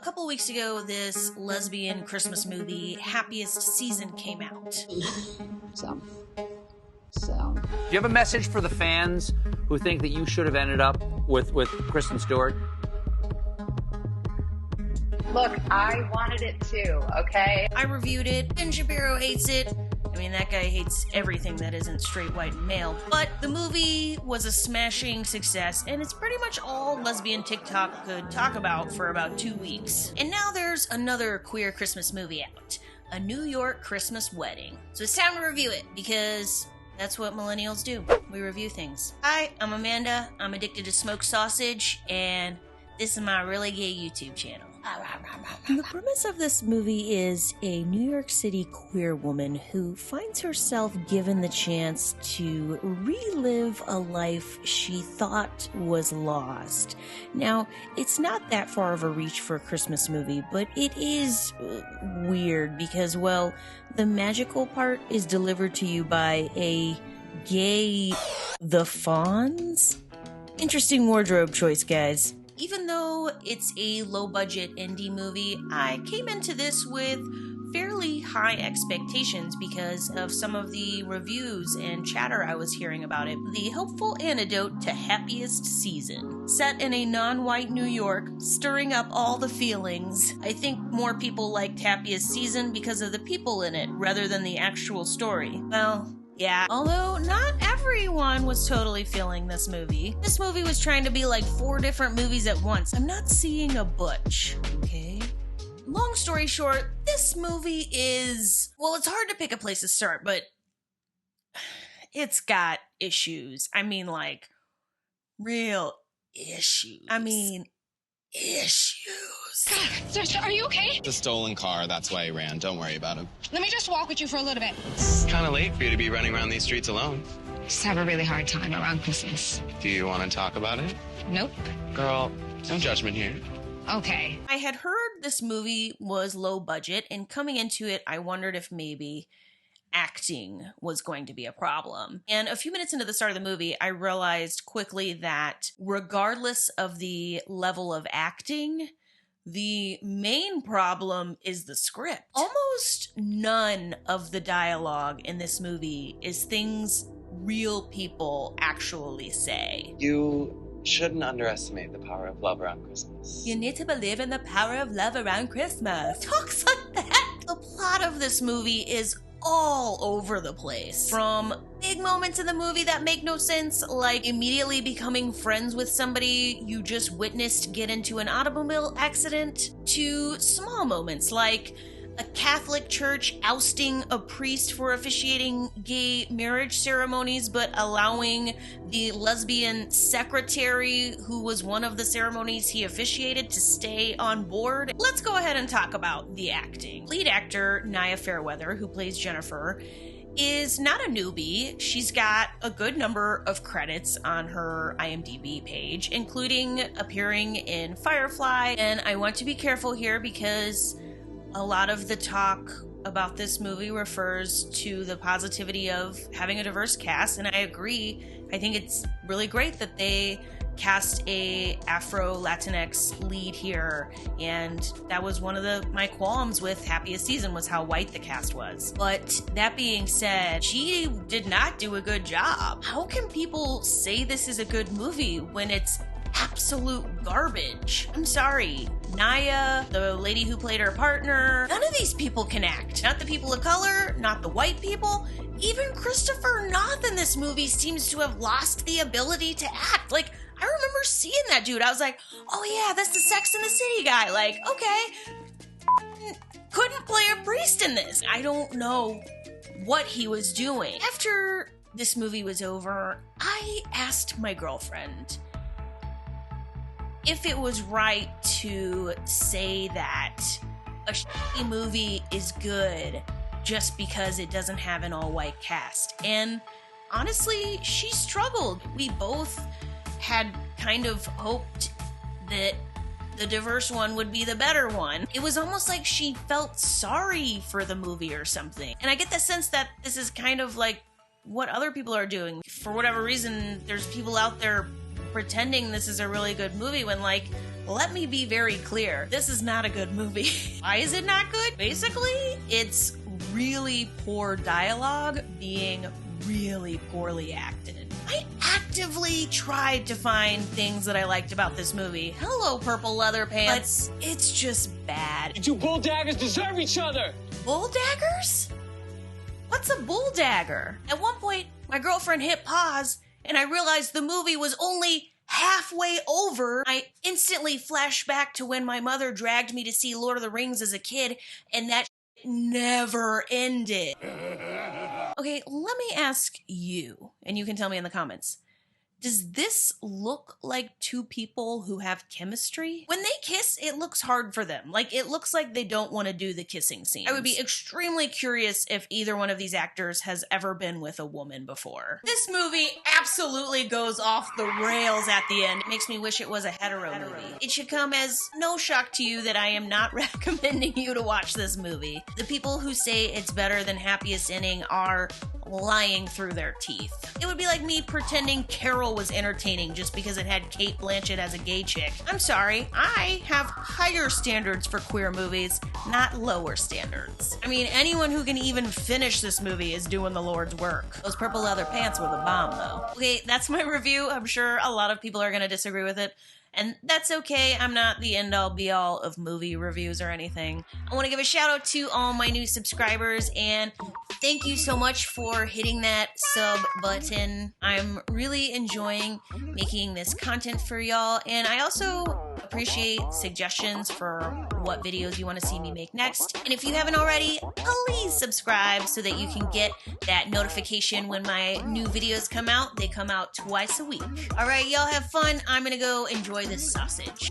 couple weeks ago, this lesbian Christmas movie, Happiest Season, came out. So. Do you have a message for the fans who think that you should have ended up with Kristen Stewart? Look, I wanted it too, okay? I reviewed it, and Shapiro hates it. I mean, that guy hates everything that isn't straight, white, and male. But the movie was a smashing success, and it's pretty much all lesbian TikTok could talk about for about 2 weeks. And now there's another queer Christmas movie out, A New York Christmas Wedding. So it's time to review it, because that's what millennials do. We review things. Hi, I'm Amanda. I'm addicted to smoked sausage, and this is my really gay YouTube channel. The premise of this movie is a New York City queer woman who finds herself given the chance to relive a life she thought was lost. Now, it's not that far of a reach for a Christmas movie, but it is weird because, well, the magical part is delivered to you by a gay The Fonz? Interesting wardrobe choice, guys. Even though it's a low-budget indie movie, I came into this with fairly high expectations because of some of the reviews and chatter I was hearing about it. The hopeful antidote to Happiest Season. Set in a non-white New York, stirring up all the feelings. I think more people liked Happiest Season because of the people in it, rather than the actual story. Well, yeah, although not everyone was totally feeling this movie. This movie was trying to be like 4 different movies at once. I'm not seeing a butch, okay? Long story short, this movie is, well, it's hard to pick a place to start, but it's got issues. I mean, like, real issues. God, sir, are you okay? The stolen car, that's why he ran. Don't worry about him. Let me just walk with you for a little bit. It's kind of late for you to be running around these streets alone. Just have a really hard time around Christmas. Do you want to talk about it? Nope. Girl, no judgment here. Okay. I had heard this movie was low budget, and coming into it, I wondered if maybe acting was going to be a problem. And a few minutes into the start of the movie, I realized quickly that regardless of the level of acting, the main problem is the script. Almost none of the dialogue in this movie is things real people actually say. You shouldn't underestimate the power of love around Christmas. You need to believe in the power of love around Christmas. Talks like that. The plot of this movie is all over the place. From big moments in the movie that make no sense, like immediately becoming friends with somebody you just witnessed get into an automobile accident, to small moments like a Catholic church ousting a priest for officiating gay marriage ceremonies, but allowing the lesbian secretary who was one of the ceremonies he officiated to stay on board. Let's go ahead and talk about the acting. Lead actor Nia Fairweather, who plays Jennifer, is not a newbie. She's got a good number of credits on her IMDb page, including appearing in Firefly. And I want to be careful here because a lot of the talk about this movie refers to the positivity of having a diverse cast, and I agree. I think it's really great that they cast a Afro-Latinx lead here, and that was one of my qualms with Happiest Season was how white the cast was. But that being said, she did not do a good job. How can people say this is a good movie when it's absolute garbage? I'm sorry. Naya, the lady who played her partner, none of these people can act. Not the people of color, not the white people. Even Christopher Noth in this movie seems to have lost the ability to act. Like, I remember seeing that dude. I was like, oh yeah, that's the Sex and the City guy. Like, okay. Couldn't play a priest in this. I don't know what he was doing. After this movie was over, I asked my girlfriend if it was right to say that a shitty movie is good just because it doesn't have an all-white cast. And honestly, she struggled. We both had kind of hoped that the diverse one would be the better one. It was almost like she felt sorry for the movie or something. And I get the sense that this is kind of like what other people are doing. For whatever reason, there's people out there pretending this is a really good movie when, like, let me be very clear. This is not a good movie. Why is it not good? Basically, it's really poor dialogue being really poorly acted. I actively tried to find things that I liked about this movie. Hello, purple leather pants. But it's just bad. You two bull daggers deserve each other! Bull daggers? What's a bull dagger? At one point, my girlfriend hit pause, and I realized the movie was only halfway over. I instantly flashed back to when my mother dragged me to see Lord of the Rings as a kid, and that never ended. Okay, let me ask you, and you can tell me in the comments. Does this look like two people who have chemistry? When they kiss, it looks hard for them. Like, it looks like they don't want to do the kissing scenes. I would be extremely curious if either one of these actors has ever been with a woman before. This movie absolutely goes off the rails at the end. It makes me wish it was a hetero movie. It should come as no shock to you that I am not recommending you to watch this movie. The people who say it's better than Happiest Ending are lying through their teeth. It would be like me pretending Carol was entertaining just because it had Kate Blanchett as a gay chick. I'm sorry, I have higher standards for queer movies, not lower standards. I mean, anyone who can even finish this movie is doing the Lord's work. Those purple leather pants were the bomb, though. Okay, that's my review. I'm sure a lot of people are gonna disagree with it. And that's okay, I'm not the end-all be-all of movie reviews or anything. I want to give a shout-out to all my new subscribers, and thank you so much for hitting that sub button. I'm really enjoying making this content for y'all, and I also appreciate suggestions for what videos you want to see me make next. And if you haven't already, please subscribe so that you can get that notification when my new videos come out. They come out twice a week. All right, y'all have fun. I'm gonna go enjoy this sausage.